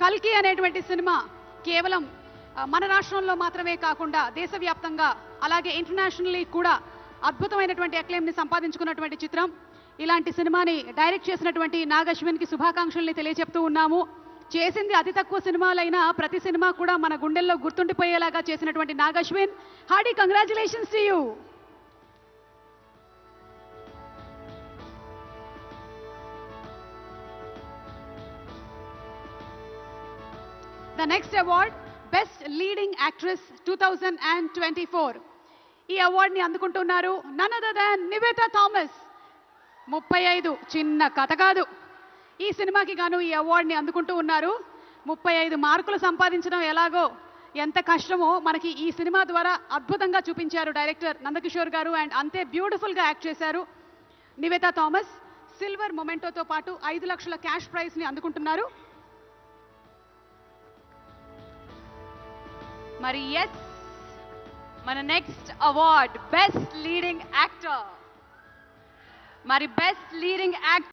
కల్కి అనేటువంటి సినిమా కేవలం మన రాష్ట్రంలో మాత్రమే కాకుండా దేశవ్యాప్తంగా అలాగే ఇంటర్నేషనల్లీ కూడా అద్భుతమైనటువంటి అక్లెయిమ్ ని సంపాదించుకున్నటువంటి చిత్రం. ఇలాంటి సినిమాని డైరెక్ట్ చేసినటువంటి నాగ్ అశ్విన్ కి శుభాకాంక్షల్ని తెలియజెప్తూ ఉన్నాము. చేసింది అతి తక్కువ సినిమాలైనా ప్రతి సినిమా కూడా మన గుండెల్లో గుర్తుండిపోయేలాగా చేసినటువంటి Nag Ashwin, hearty congratulations to you. The next award, Best Leading Actress 2024. ఈ అవార్డ్ ని అందుకుంటున్నారు none other than Nivetha Thomas. 35 చిన్న కథ కాదు. ఈ సినిమాకి గాను ఈ అవార్డ్ ని అందుకుంటూ ఉన్నారు. 35 మార్కులు సంపాదించడం ఎలాగో ఎంత కష్టమో మనకి ఈ సినిమా ద్వారా అద్భుతంగా చూపించారు డైరెక్టర్ నందకిషోర్ గారు. అండ్ అంతే బ్యూటిఫుల్ గా యాక్ట్ చేశారు నివేతా థామస్. సిల్వర్ మొమెంటోతో పాటు 5 లక్షల క్యాష్ ప్రైజ్ ని అందుకుంటున్నారు. మరి ఎస్, మన next award best leading actor. మరి బెస్ట్ లీడింగ్ యాక్టర్